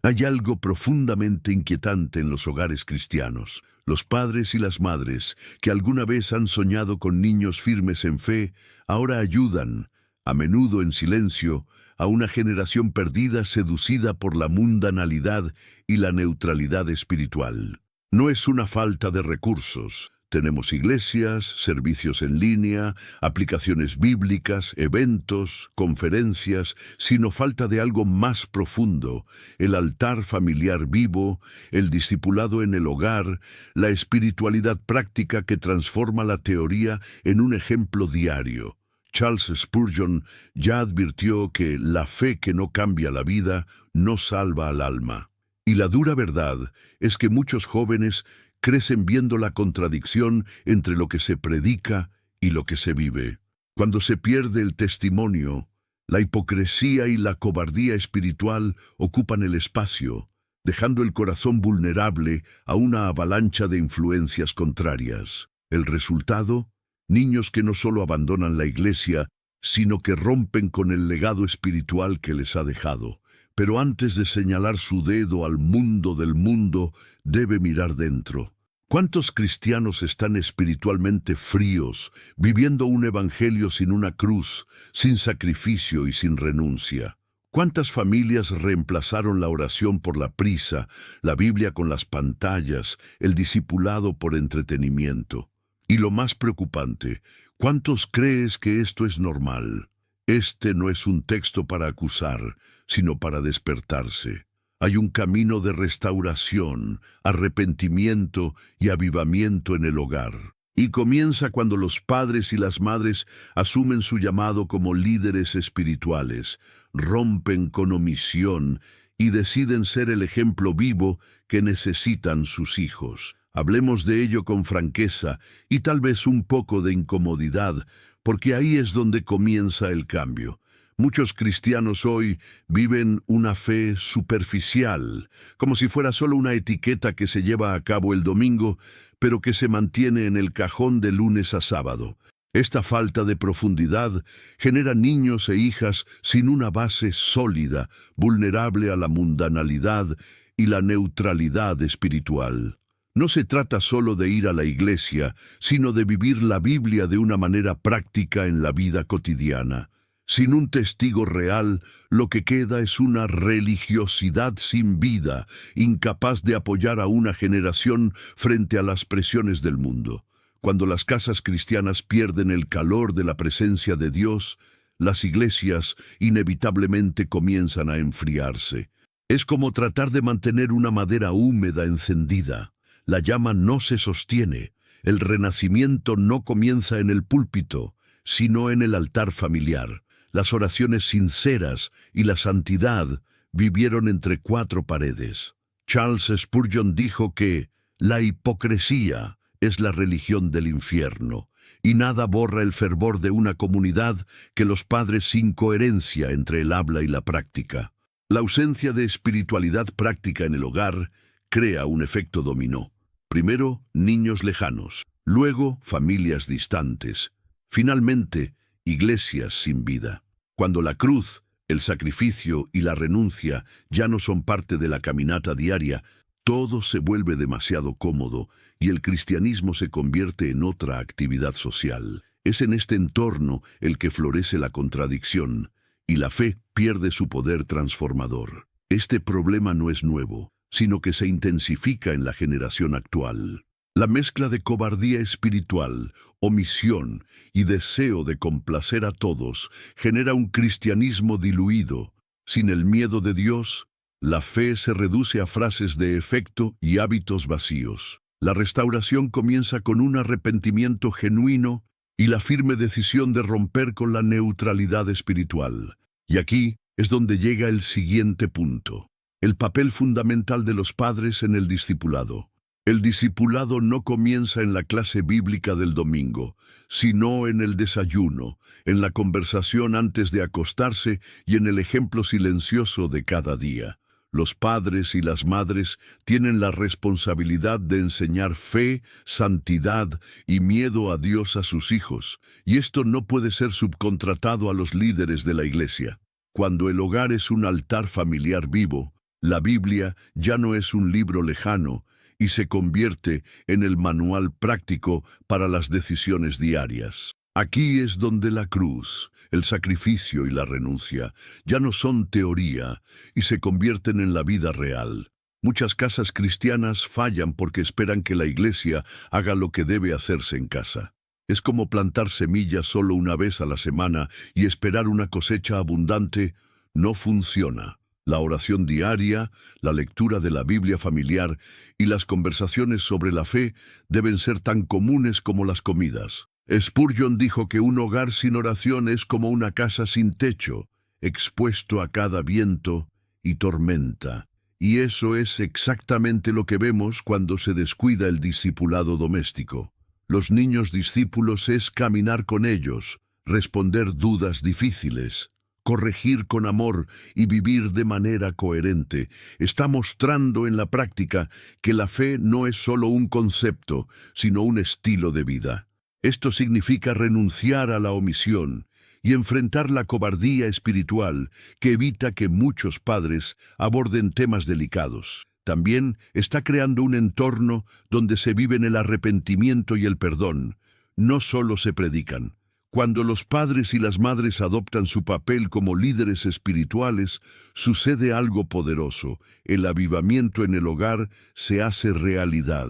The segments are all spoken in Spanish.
Hay algo profundamente inquietante en los hogares cristianos. Los padres y las madres, que alguna vez han soñado con niños firmes en fe, ahora ayudan, a menudo en silencio, a una generación perdida seducida por la mundanalidad y la neutralidad espiritual. No es una falta de recursos. Tenemos iglesias, servicios en línea, aplicaciones bíblicas, eventos, conferencias, sino falta de algo más profundo: el altar familiar vivo, el discipulado en el hogar, la espiritualidad práctica que transforma la teoría en un ejemplo diario. Charles Spurgeon ya advirtió que la fe que no cambia la vida no salva al alma. Y la dura verdad es que muchos jóvenes crecen viendo la contradicción entre lo que se predica y lo que se vive. Cuando se pierde el testimonio, la hipocresía y la cobardía espiritual ocupan el espacio, dejando el corazón vulnerable a una avalancha de influencias contrarias. El resultado: niños que no solo abandonan la iglesia, sino que rompen con el legado espiritual que les ha dejado. Pero antes de señalar su dedo al mundo del mundo, debe mirar dentro. ¿Cuántos cristianos están espiritualmente fríos, viviendo un evangelio sin una cruz, sin sacrificio y sin renuncia? ¿Cuántas familias reemplazaron la oración por la prisa, la Biblia con las pantallas, el discipulado por entretenimiento? Y lo más preocupante, ¿cuántos crees que esto es normal? Este no es un texto para acusar, sino para despertarse. Hay un camino de restauración, arrepentimiento y avivamiento en el hogar. Y comienza cuando los padres y las madres asumen su llamado como líderes espirituales, rompen con omisión y deciden ser el ejemplo vivo que necesitan sus hijos. Hablemos de ello con franqueza y tal vez un poco de incomodidad, porque ahí es donde comienza el cambio. Muchos cristianos hoy viven una fe superficial, como si fuera solo una etiqueta que se lleva a cabo el domingo, pero que se mantiene en el cajón de lunes a sábado. Esta falta de profundidad genera niños e hijas sin una base sólida, vulnerable a la mundanalidad y la neutralidad espiritual. No se trata solo de ir a la iglesia, sino de vivir la Biblia de una manera práctica en la vida cotidiana. Sin un testigo real, lo que queda es una religiosidad sin vida, incapaz de apoyar a una generación frente a las presiones del mundo. Cuando las casas cristianas pierden el calor de la presencia de Dios, las iglesias inevitablemente comienzan a enfriarse. Es como tratar de mantener una madera húmeda encendida. La llama no se sostiene. El renacimiento no comienza en el púlpito, sino en el altar familiar. Las oraciones sinceras y la santidad vivieron entre cuatro paredes. Charles Spurgeon dijo que la hipocresía es la religión del infierno, y nada borra el fervor de una comunidad que los padres sin coherencia entre el habla y la práctica. La ausencia de espiritualidad práctica en el hogar crea un efecto dominó. Primero, niños lejanos, luego, familias distantes, finalmente, iglesias sin vida. Cuando la cruz, el sacrificio y la renuncia ya no son parte de la caminata diaria, todo se vuelve demasiado cómodo y el cristianismo se convierte en otra actividad social. Es en este entorno el que florece la contradicción y la fe pierde su poder transformador. Este problema no es nuevo, sino que se intensifica en la generación actual. La mezcla de cobardía espiritual, omisión y deseo de complacer a todos genera un cristianismo diluido. Sin el miedo de Dios, la fe se reduce a frases de efecto y hábitos vacíos. La restauración comienza con un arrepentimiento genuino y la firme decisión de romper con la neutralidad espiritual. Y aquí es donde llega el siguiente punto: el papel fundamental de los padres en el discipulado. El discipulado no comienza en la clase bíblica del domingo, sino en el desayuno, en la conversación antes de acostarse y en el ejemplo silencioso de cada día. Los padres y las madres tienen la responsabilidad de enseñar fe, santidad y miedo a Dios a sus hijos, y esto no puede ser subcontratado a los líderes de la iglesia. Cuando el hogar es un altar familiar vivo, La Biblia ya no es un libro lejano y se convierte en el manual práctico para las decisiones diarias. Aquí es donde la cruz, el sacrificio y la renuncia ya no son teoría y se convierten en la vida real. Muchas casas cristianas fallan porque esperan que la iglesia haga lo que debe hacerse en casa. Es como plantar semillas solo una vez a la semana y esperar una cosecha abundante. No funciona. La oración diaria, la lectura de la Biblia familiar y las conversaciones sobre la fe deben ser tan comunes como las comidas. Spurgeon dijo que un hogar sin oración es como una casa sin techo, expuesto a cada viento y tormenta. Y eso es exactamente lo que vemos cuando se descuida el discipulado doméstico. Los niños discípulos es caminar con ellos, responder dudas difíciles, corregir con amor y vivir de manera coherente. Está mostrando en la práctica que la fe no es solo un concepto, sino un estilo de vida. Esto significa renunciar a la omisión y enfrentar la cobardía espiritual que evita que muchos padres aborden temas delicados. También está creando un entorno donde se viven el arrepentimiento y el perdón. No solo se predican. Cuando los padres y las madres adoptan su papel como líderes espirituales, sucede algo poderoso. El avivamiento en el hogar se hace realidad.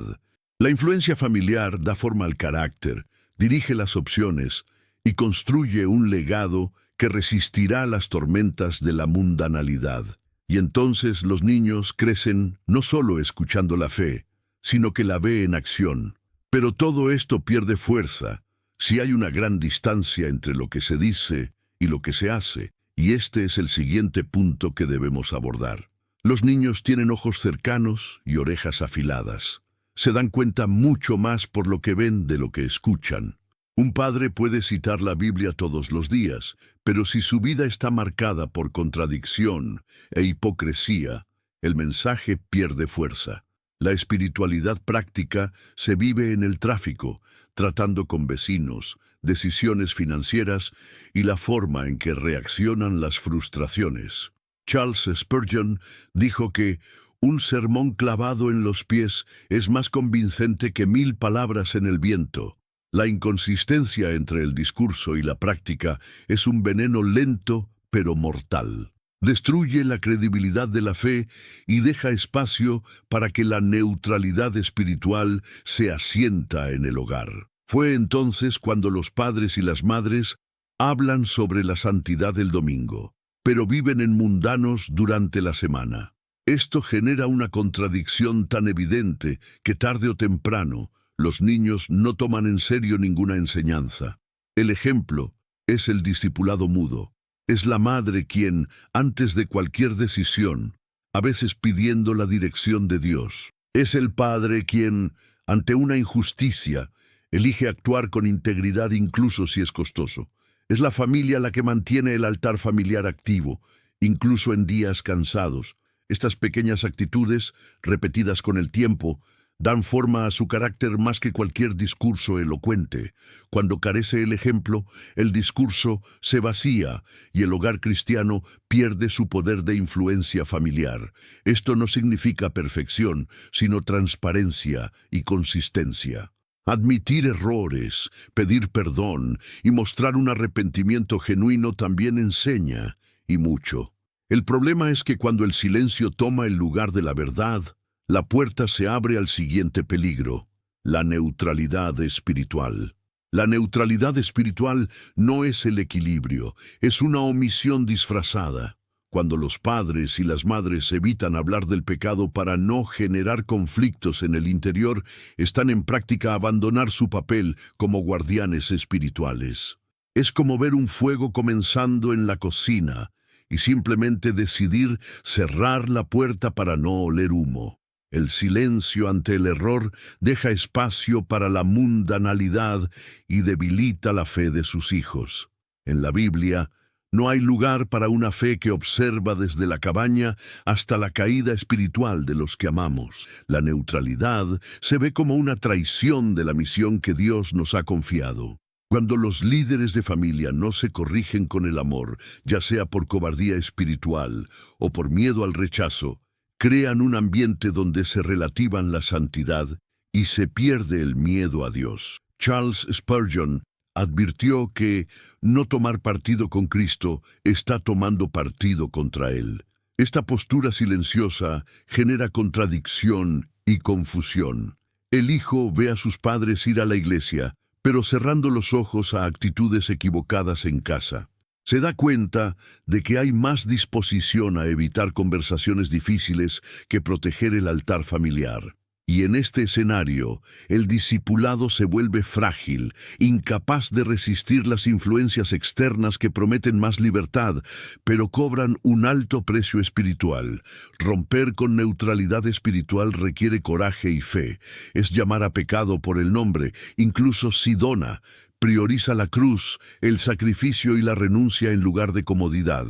La influencia familiar da forma al carácter, dirige las opciones y construye un legado que resistirá las tormentas de la mundanalidad. Y entonces los niños crecen no solo escuchando la fe, sino que la ve en acción. Pero todo esto pierde fuerza si hay una gran distancia entre lo que se dice y lo que se hace, y este es el siguiente punto que debemos abordar. Los niños tienen ojos cercanos y orejas afiladas. Se dan cuenta mucho más por lo que ven de lo que escuchan. Un padre puede citar la Biblia todos los días, pero si su vida está marcada por contradicción e hipocresía, el mensaje pierde fuerza. La espiritualidad práctica se vive en el tráfico, tratando con vecinos, decisiones financieras y la forma en que reaccionan las frustraciones. Charles Spurgeon dijo que un sermón clavado en los pies es más convincente que 1000 palabras en el viento. La inconsistencia entre el discurso y la práctica es un veneno lento pero mortal. Destruye la credibilidad de la fe y deja espacio para que la neutralidad espiritual se asienta en el hogar. Fue entonces cuando los padres y las madres hablan sobre la santidad del domingo, pero viven en mundanos durante la semana. Esto genera una contradicción tan evidente que tarde o temprano los niños no toman en serio ninguna enseñanza. El ejemplo es el discipulado mudo. Es la madre quien, antes de cualquier decisión, a veces pidiendo la dirección de Dios. Es el padre quien, ante una injusticia, elige actuar con integridad incluso si es costoso. Es la familia la que mantiene el altar familiar activo, incluso en días cansados. Estas pequeñas actitudes, repetidas con el tiempo, dan forma a su carácter más que cualquier discurso elocuente. Cuando carece el ejemplo, el discurso se vacía y el hogar cristiano pierde su poder de influencia familiar. Esto no significa perfección, sino transparencia y consistencia. Admitir errores, pedir perdón y mostrar un arrepentimiento genuino también enseña, y mucho. El problema es que cuando el silencio toma el lugar de la verdad, la puerta se abre al siguiente peligro: la neutralidad espiritual. La neutralidad espiritual no es el equilibrio, es una omisión disfrazada. Cuando los padres y las madres evitan hablar del pecado para no generar conflictos en el interior, están en práctica abandonar su papel como guardianes espirituales. Es como ver un fuego comenzando en la cocina y simplemente decidir cerrar la puerta para no oler humo. El silencio ante el error deja espacio para la mundanalidad y debilita la fe de sus hijos. En la Biblia, no hay lugar para una fe que observa desde la cabaña hasta la caída espiritual de los que amamos. La neutralidad se ve como una traición de la misión que Dios nos ha confiado. Cuando los líderes de familia no se corrigen con el amor, ya sea por cobardía espiritual o por miedo al rechazo, crean un ambiente donde se relativan la santidad y se pierde el miedo a Dios. Charles Spurgeon advirtió que no tomar partido con Cristo está tomando partido contra Él. Esta postura silenciosa genera contradicción y confusión. El hijo ve a sus padres ir a la iglesia, pero cerrando los ojos a actitudes equivocadas en casa. Se da cuenta de que hay más disposición a evitar conversaciones difíciles que proteger el altar familiar. Y en este escenario, el discipulado se vuelve frágil, incapaz de resistir las influencias externas que prometen más libertad, pero cobran un alto precio espiritual. Romper con neutralidad espiritual requiere coraje y fe. Es llamar a pecado por el nombre, incluso Sidona. Prioriza la cruz, el sacrificio y la renuncia en lugar de comodidad.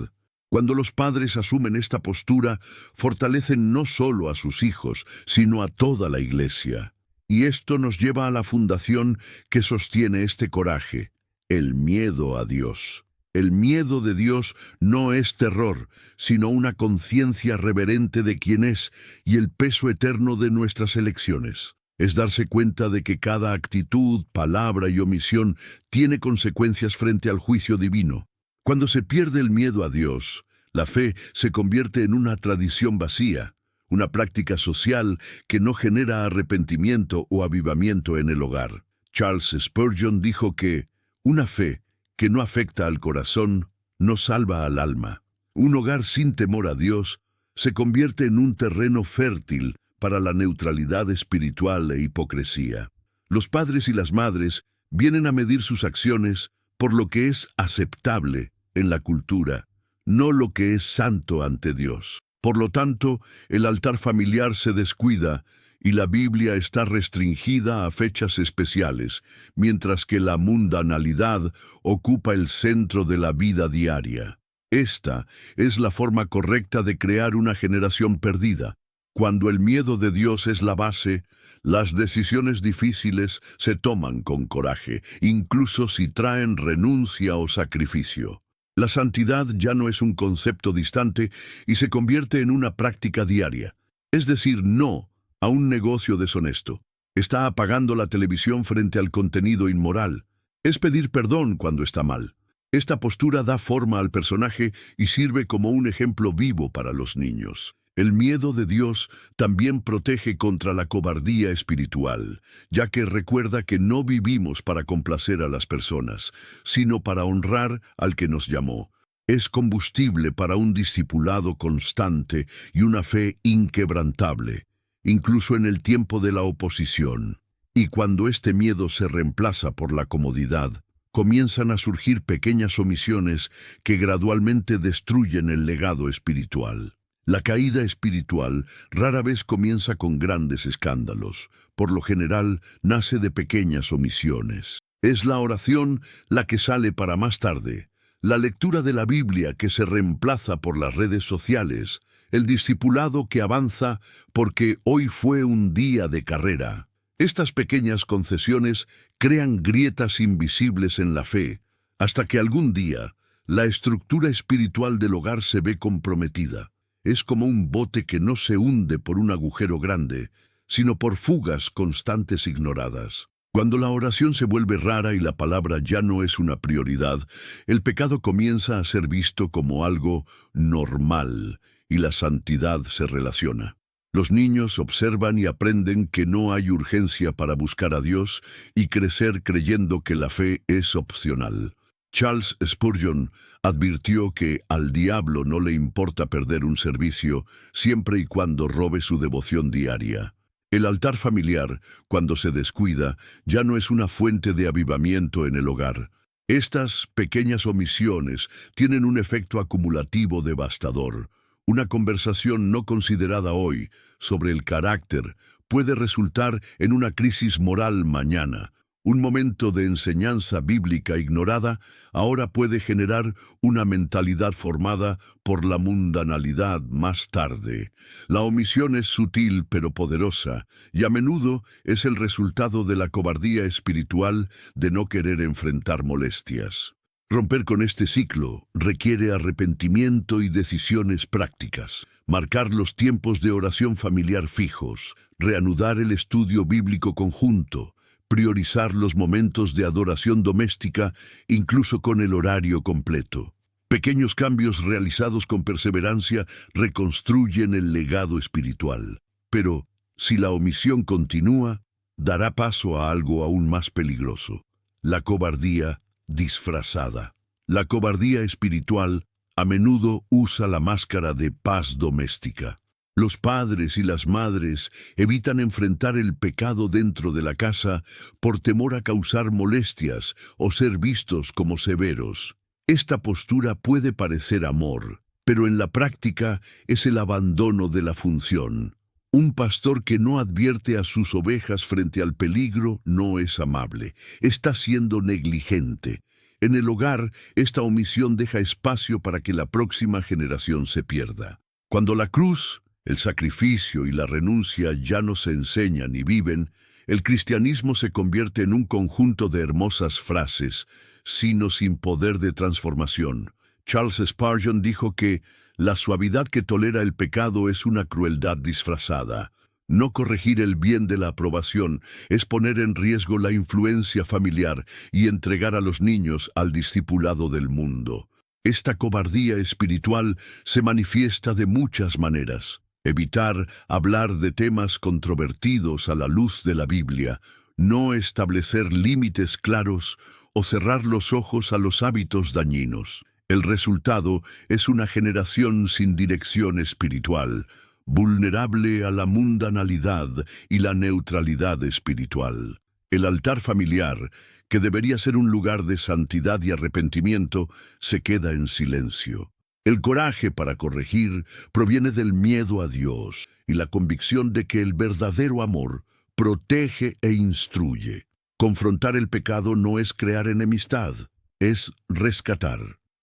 Cuando los padres asumen esta postura, fortalecen no solo a sus hijos, sino a toda la iglesia. Y esto nos lleva a la fundación que sostiene este coraje: el miedo a Dios. El miedo de Dios no es terror, sino una conciencia reverente de quién es y el peso eterno de nuestras elecciones. Es darse cuenta de que cada actitud, palabra y omisión tiene consecuencias frente al juicio divino. Cuando se pierde el miedo a Dios, la fe se convierte en una tradición vacía, una práctica social que no genera arrepentimiento o avivamiento en el hogar. Charles Spurgeon dijo que una fe que no afecta al corazón no salva al alma. Un hogar sin temor a Dios se convierte en un terreno fértil para la neutralidad espiritual e hipocresía. Los padres y las madres vienen a medir sus acciones por lo que es aceptable en la cultura, no lo que es santo ante Dios. Por lo tanto, el altar familiar se descuida y la Biblia está restringida a fechas especiales, mientras que la mundanalidad ocupa el centro de la vida diaria. Esta es la forma correcta de crear una generación perdida. Cuando el miedo de Dios es la base, las decisiones difíciles se toman con coraje, incluso si traen renuncia o sacrificio. La santidad ya no es un concepto distante y se convierte en una práctica diaria. Es decir, no a un negocio deshonesto. Está apagando la televisión frente al contenido inmoral. Es pedir perdón cuando está mal. Esta postura da forma al personaje y sirve como un ejemplo vivo para los niños. El miedo de Dios también protege contra la cobardía espiritual, ya que recuerda que no vivimos para complacer a las personas, sino para honrar al que nos llamó. Es combustible para un discipulado constante y una fe inquebrantable, incluso en el tiempo de la oposición. Y cuando este miedo se reemplaza por la comodidad, comienzan a surgir pequeñas omisiones que gradualmente destruyen el legado espiritual. La caída espiritual rara vez comienza con grandes escándalos. Por lo general, nace de pequeñas omisiones. Es la oración la que sale para más tarde, la lectura de la Biblia que se reemplaza por las redes sociales, el discipulado que avanza porque hoy fue un día de carrera. Estas pequeñas concesiones crean grietas invisibles en la fe, hasta que algún día la estructura espiritual del hogar se ve comprometida. Es como un bote que no se hunde por un agujero grande, sino por fugas constantes ignoradas. Cuando la oración se vuelve rara y la palabra ya no es una prioridad, el pecado comienza a ser visto como algo normal y la santidad se relaciona. Los niños observan y aprenden que no hay urgencia para buscar a Dios y crecer creyendo que la fe es opcional. Charles Spurgeon advirtió que al diablo no le importa perder un servicio siempre y cuando robe su devoción diaria. El altar familiar, cuando se descuida, ya no es una fuente de avivamiento en el hogar. Estas pequeñas omisiones tienen un efecto acumulativo devastador. Una conversación no considerada hoy sobre el carácter puede resultar en una crisis moral mañana. Un momento de enseñanza bíblica ignorada ahora puede generar una mentalidad formada por la mundanalidad más tarde. La omisión es sutil pero poderosa y a menudo es el resultado de la cobardía espiritual de no querer enfrentar molestias. Romper con este ciclo requiere arrepentimiento y decisiones prácticas. Marcar los tiempos de oración familiar fijos, reanudar el estudio bíblico conjunto, priorizar los momentos de adoración doméstica, incluso con el horario completo. Pequeños cambios realizados con perseverancia reconstruyen el legado espiritual. Pero, si la omisión continúa, dará paso a algo aún más peligroso: la cobardía disfrazada. La cobardía espiritual a menudo usa la máscara de paz doméstica. Los padres y las madres evitan enfrentar el pecado dentro de la casa por temor a causar molestias o ser vistos como severos. Esta postura puede parecer amor, pero en la práctica es el abandono de la función. Un pastor que no advierte a sus ovejas frente al peligro no es amable, está siendo negligente. En el hogar, esta omisión deja espacio para que la próxima generación se pierda. Cuando la cruz, el sacrificio y la renuncia ya no se enseñan ni viven, el cristianismo se convierte en un conjunto de hermosas frases, sino sin poder de transformación. Charles Spurgeon dijo que la suavidad que tolera el pecado es una crueldad disfrazada. No corregir el bien de la aprobación es poner en riesgo la influencia familiar y entregar a los niños al discipulado del mundo. Esta cobardía espiritual se manifiesta de muchas maneras. Evitar hablar de temas controvertidos a la luz de la Biblia, no establecer límites claros o cerrar los ojos a los hábitos dañinos. El resultado es una generación sin dirección espiritual, vulnerable a la mundanalidad y la neutralidad espiritual. El altar familiar, que debería ser un lugar de santidad y arrepentimiento, se queda en silencio. El coraje para corregir proviene del miedo a Dios y la convicción de que el verdadero amor protege e instruye. Confrontar el pecado no es crear enemistad, es rescatar.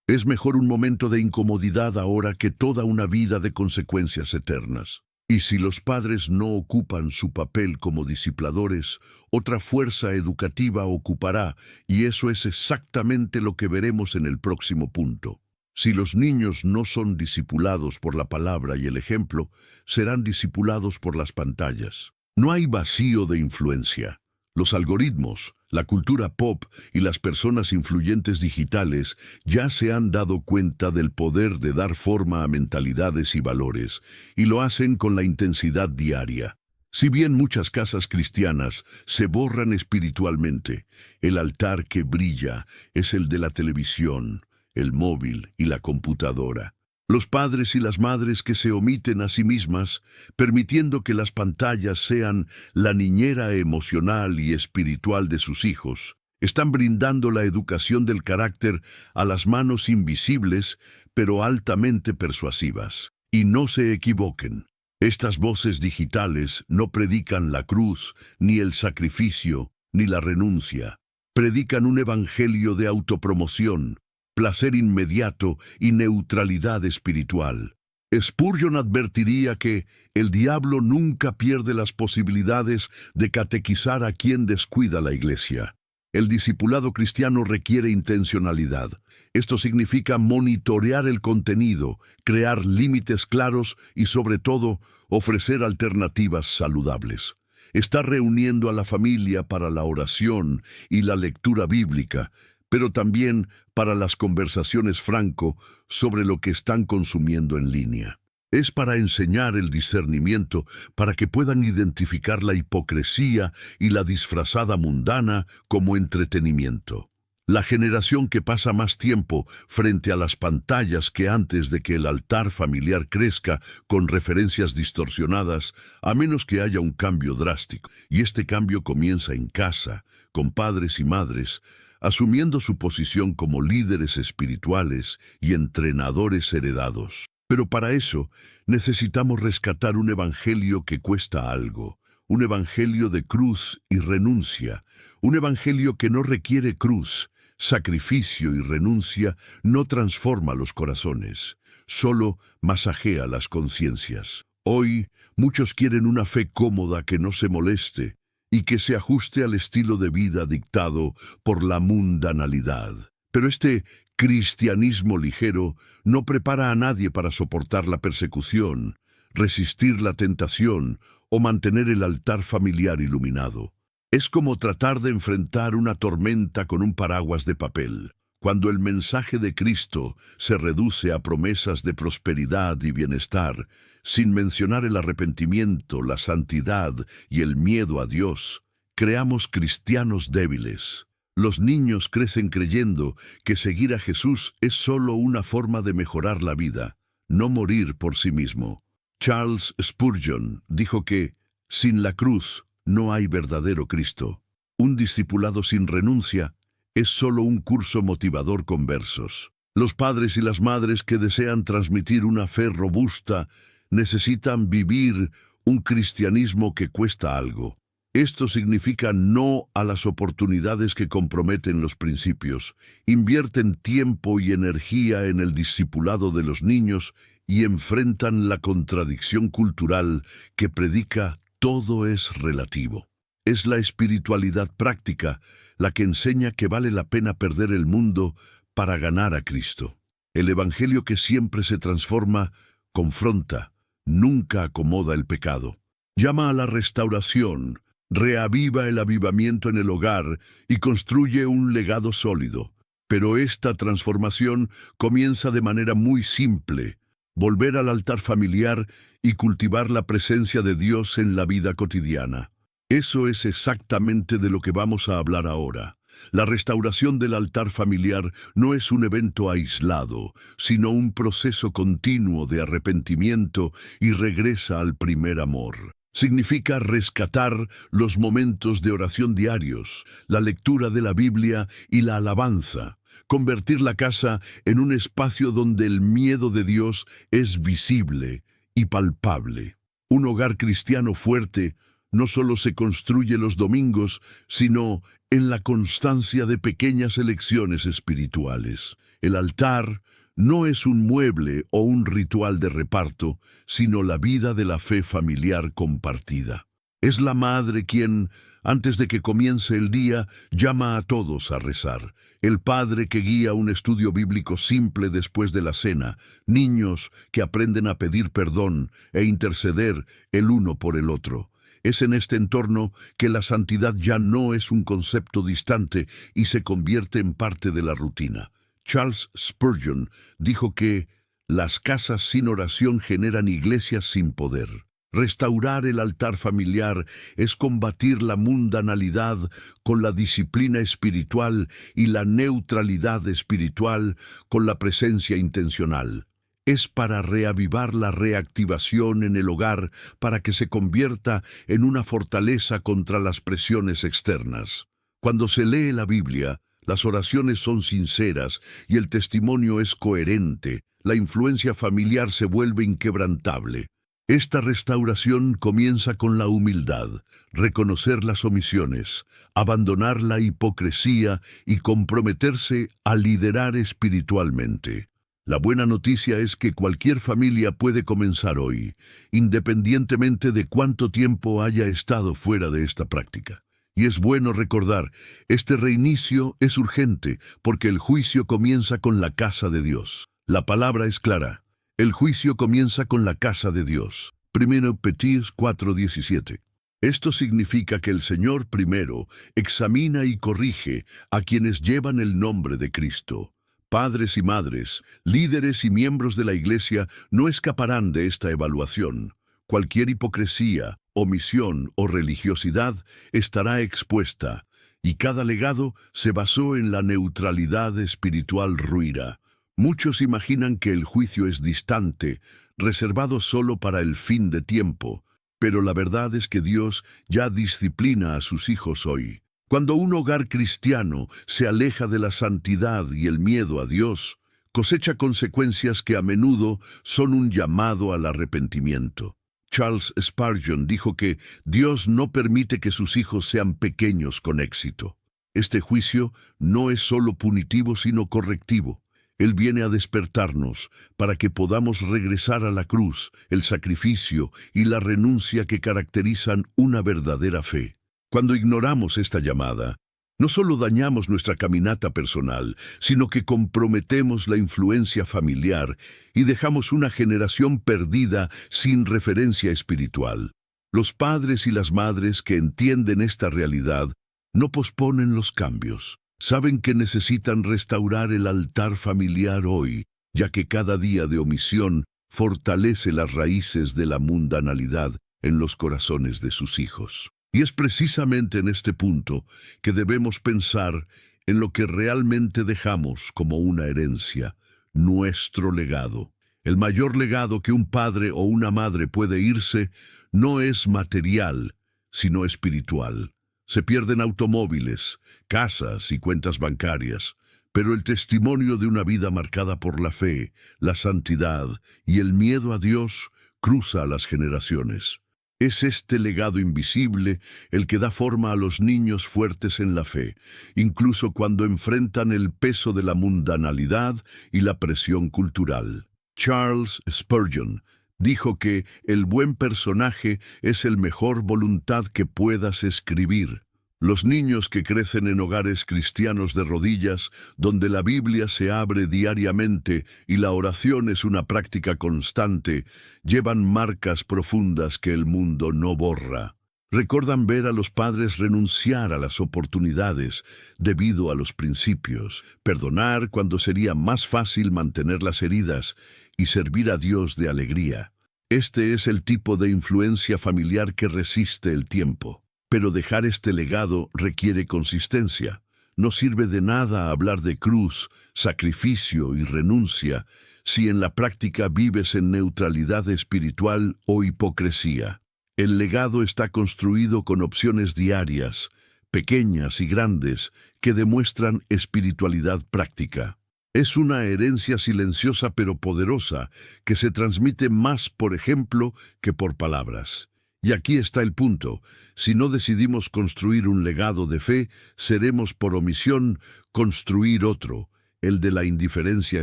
Es mejor un momento de incomodidad ahora que toda una vida de consecuencias eternas. Y si los padres no ocupan su papel como discipladores, otra fuerza educativa ocupará, y eso es exactamente lo que veremos en el próximo punto. Si los niños no son discipulados por la palabra y el ejemplo, serán discipulados por las pantallas. No hay vacío de influencia. Los algoritmos, la cultura pop y las personas influyentes digitales ya se han dado cuenta del poder de dar forma a mentalidades y valores, y lo hacen con la intensidad diaria. Si bien muchas casas cristianas se borran espiritualmente, el altar que brilla es el de la televisión, el móvil y la computadora. Los padres y las madres que se omiten a sí mismas, permitiendo que las pantallas sean la niñera emocional y espiritual de sus hijos, están brindando la educación del carácter a las manos invisibles, pero altamente persuasivas. Y no se equivoquen, estas voces digitales no predican la cruz, ni el sacrificio, ni la renuncia. Predican un evangelio de autopromoción, placer inmediato y neutralidad espiritual. Spurgeon advertiría que el diablo nunca pierde las posibilidades de catequizar a quien descuida la iglesia. El discipulado cristiano requiere intencionalidad. Esto significa monitorear el contenido, crear límites claros y, sobre todo, ofrecer alternativas saludables. Estar reuniendo a la familia para la oración y la lectura bíblica, pero también para las conversaciones franco sobre lo que están consumiendo en línea. Es para enseñar el discernimiento, para que puedan identificar la hipocresía y la disfrazada mundana como entretenimiento. La generación que pasa más tiempo frente a las pantallas que antes de que el altar familiar crezca con referencias distorsionadas, a menos que haya un cambio drástico. Y este cambio comienza en casa, con padres y madres, asumiendo su posición como líderes espirituales y entrenadores heredados. Pero para eso necesitamos rescatar un evangelio que cuesta algo, un evangelio de cruz y renuncia, un evangelio que no requiere cruz, sacrificio y renuncia, no transforma los corazones, solo masajea las conciencias. Hoy muchos quieren una fe cómoda que no se moleste, y que se ajuste al estilo de vida dictado por la mundanalidad. Pero este cristianismo ligero no prepara a nadie para soportar la persecución, resistir la tentación o mantener el altar familiar iluminado. Es como tratar de enfrentar una tormenta con un paraguas de papel. Cuando el mensaje de Cristo se reduce a promesas de prosperidad y bienestar, sin mencionar el arrepentimiento, la santidad y el miedo a Dios, creamos cristianos débiles. Los niños crecen creyendo que seguir a Jesús es solo una forma de mejorar la vida, no morir por sí mismo. Charles Spurgeon dijo que, sin la cruz, no hay verdadero Cristo. Un discipulado sin renuncia es solo un curso motivador con versos. Los padres y las madres que desean transmitir una fe robusta necesitan vivir un cristianismo que cuesta algo. Esto significa no a las oportunidades que comprometen los principios. Invierten tiempo y energía en el discipulado de los niños y enfrentan la contradicción cultural que predica todo es relativo. Es la espiritualidad práctica la que enseña que vale la pena perder el mundo para ganar a Cristo. El evangelio que siempre se transforma, confronta, nunca acomoda el pecado. Llama a la restauración, reaviva el avivamiento en el hogar y construye un legado sólido. Pero esta transformación comienza de manera muy simple: volver al altar familiar y cultivar la presencia de Dios en la vida cotidiana. Eso es exactamente de lo que vamos a hablar ahora. La restauración del altar familiar no es un evento aislado, sino un proceso continuo de arrepentimiento y regresa al primer amor. Significa rescatar los momentos de oración diarios, la lectura de la Biblia y la alabanza, convertir la casa en un espacio donde el miedo de Dios es visible y palpable. Un hogar cristiano fuerte no solo se construye los domingos, sino en la constancia de pequeñas elecciones espirituales. El altar no es un mueble o un ritual de reparto, sino la vida de la fe familiar compartida. Es la madre quien, antes de que comience el día, llama a todos a rezar. El padre que guía un estudio bíblico simple después de la cena. Niños que aprenden a pedir perdón e interceder el uno por el otro. Es en este entorno que la santidad ya no es un concepto distante y se convierte en parte de la rutina. Charles Spurgeon dijo que las casas sin oración generan iglesias sin poder. Restaurar el altar familiar es combatir la mundanalidad con la disciplina espiritual y la neutralidad espiritual con la presencia intencional. Es para reavivar la reactivación en el hogar para que se convierta en una fortaleza contra las presiones externas. Cuando se lee la Biblia, las oraciones son sinceras y el testimonio es coherente. La influencia familiar se vuelve inquebrantable. Esta restauración comienza con la humildad, reconocer las omisiones, abandonar la hipocresía y comprometerse a liderar espiritualmente. La buena noticia es que cualquier familia puede comenzar hoy, independientemente de cuánto tiempo haya estado fuera de esta práctica. Y es bueno recordar, este reinicio es urgente porque el juicio comienza con la casa de Dios. La palabra es clara. El juicio comienza con la casa de Dios. 1 Petir 4:17. Esto significa que el Señor primero examina y corrige a quienes llevan el nombre de Cristo. Padres y madres, líderes y miembros de la Iglesia no escaparán de esta evaluación. Cualquier hipocresía, omisión o religiosidad estará expuesta, y cada legado se basó en la neutralidad espiritual ruina. Muchos imaginan que el juicio es distante, reservado solo para el fin de tiempo, pero la verdad es que Dios ya disciplina a sus hijos hoy. Cuando un hogar cristiano se aleja de la santidad y el miedo a Dios, cosecha consecuencias que a menudo son un llamado al arrepentimiento. Charles Spurgeon dijo que Dios no permite que sus hijos sean pequeños con éxito. Este juicio no es solo punitivo, sino correctivo. Él viene a despertarnos para que podamos regresar a la cruz, el sacrificio y la renuncia que caracterizan una verdadera fe. Cuando ignoramos esta llamada, No solo dañamos nuestra caminata personal, sino que comprometemos la influencia familiar y dejamos una generación perdida sin referencia espiritual. Los padres y las madres que entienden esta realidad no posponen los cambios. Saben que necesitan restaurar el altar familiar hoy, ya que cada día de omisión fortalece las raíces de la mundanalidad en los corazones de sus hijos. Y es precisamente en este punto que debemos pensar en lo que realmente dejamos como una herencia, nuestro legado. El mayor legado que un padre o una madre puede irse no es material, sino espiritual. Se pierden automóviles, casas y cuentas bancarias, pero el testimonio de una vida marcada por la fe, la santidad y el miedo a Dios cruza a las generaciones. Es este legado invisible el que da forma a los niños fuertes en la fe, incluso cuando enfrentan el peso de la mundanalidad y la presión cultural. Charles Spurgeon dijo que el buen personaje es el mejor voluntad que puedas escribir. Los niños que crecen en hogares cristianos de rodillas, donde la Biblia se abre diariamente y la oración es una práctica constante, llevan marcas profundas que el mundo no borra. Recuerdan ver a los padres renunciar a las oportunidades debido a los principios, perdonar cuando sería más fácil mantener las heridas y servir a Dios de alegría. Este es el tipo de influencia familiar que resiste el tiempo. Pero dejar este legado requiere consistencia. No sirve de nada hablar de cruz, sacrificio y renuncia si en la práctica vives en neutralidad espiritual o hipocresía. El legado está construido con opciones diarias, pequeñas y grandes, que demuestran espiritualidad práctica. Es una herencia silenciosa pero poderosa que se transmite más por ejemplo que por palabras. Y aquí está el punto. Si no decidimos construir un legado de fe, seremos por omisión construir otro, el de la indiferencia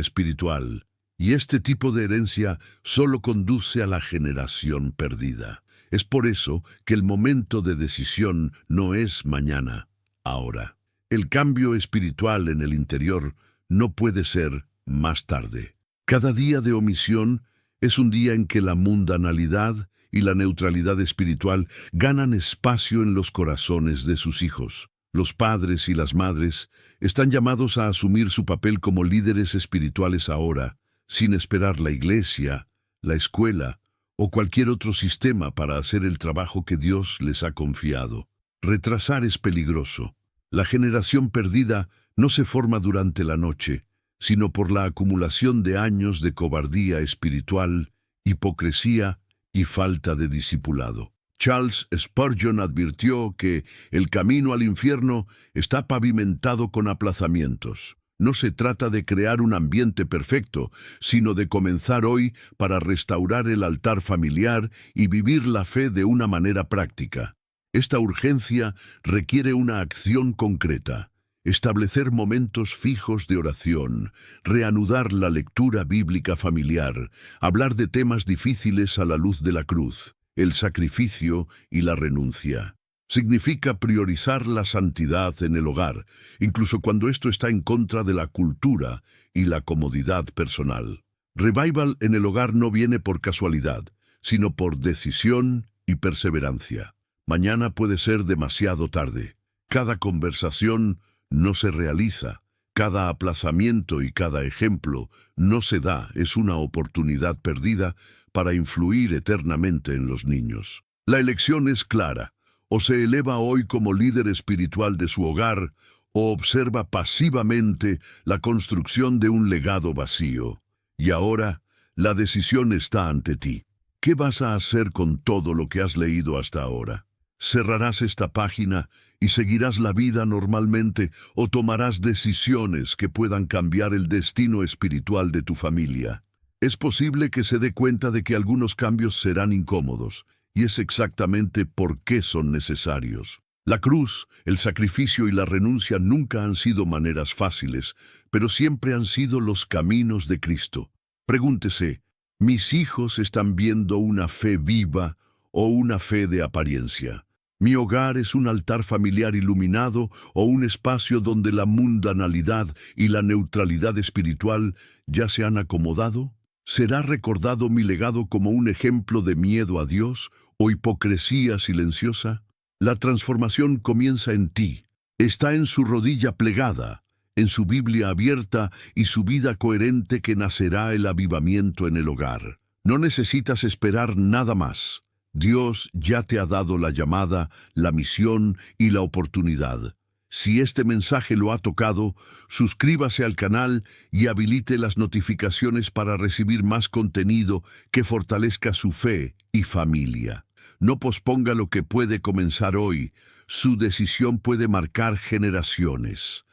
espiritual. Y este tipo de herencia solo conduce a la generación perdida. Es por eso que el momento de decisión no es mañana, ahora. El cambio espiritual en el interior no puede ser más tarde. Cada día de omisión es un día en que la mundanalidad y la neutralidad espiritual ganan espacio en los corazones de sus hijos. Los padres y las madres están llamados a asumir su papel como líderes espirituales ahora, sin esperar la iglesia, la escuela o cualquier otro sistema para hacer el trabajo que Dios les ha confiado. Retrasar es peligroso. La generación perdida no se forma durante la noche, sino por la acumulación de años de cobardía espiritual, hipocresía y falta de discipulado. Charles Spurgeon advirtió que el camino al infierno está pavimentado con aplazamientos. No se trata de crear un ambiente perfecto, sino de comenzar hoy para restaurar el altar familiar y vivir la fe de una manera práctica. Esta urgencia requiere una acción concreta. Establecer momentos fijos de oración, reanudar la lectura bíblica familiar, hablar de temas difíciles a la luz de la cruz, el sacrificio y la renuncia. Significa priorizar la santidad en el hogar, incluso cuando esto está en contra de la cultura y la comodidad personal. Revival en el hogar no viene por casualidad, sino por decisión y perseverancia. Mañana puede ser demasiado tarde. Cada conversación no se realiza, cada aplazamiento y cada ejemplo no se da, es una oportunidad perdida para influir eternamente en los niños. La elección es clara, o se eleva hoy como líder espiritual de su hogar, o observa pasivamente la construcción de un legado vacío. Y ahora, la decisión está ante ti. ¿Qué vas a hacer con todo lo que has leído hasta ahora? ¿Cerrarás esta página y seguirás la vida normalmente o tomarás decisiones que puedan cambiar el destino espiritual de tu familia? Es posible que se dé cuenta de que algunos cambios serán incómodos, y es exactamente por qué son necesarios. La cruz, el sacrificio y la renuncia nunca han sido maneras fáciles, pero siempre han sido los caminos de Cristo. Pregúntese, ¿mis hijos están viendo una fe viva o una fe de apariencia? ¿Mi hogar es un altar familiar iluminado o un espacio donde la mundanalidad y la neutralidad espiritual ya se han acomodado? ¿Será recordado mi legado como un ejemplo de miedo a Dios o hipocresía silenciosa? La transformación comienza en ti. Está en su rodilla plegada, en su Biblia abierta y su vida coherente que nacerá el avivamiento en el hogar. No necesitas esperar nada más. Dios ya te ha dado la llamada, la misión y la oportunidad. Si este mensaje lo ha tocado, suscríbase al canal y habilite las notificaciones para recibir más contenido que fortalezca su fe y familia. No posponga lo que puede comenzar hoy. Su decisión puede marcar generaciones.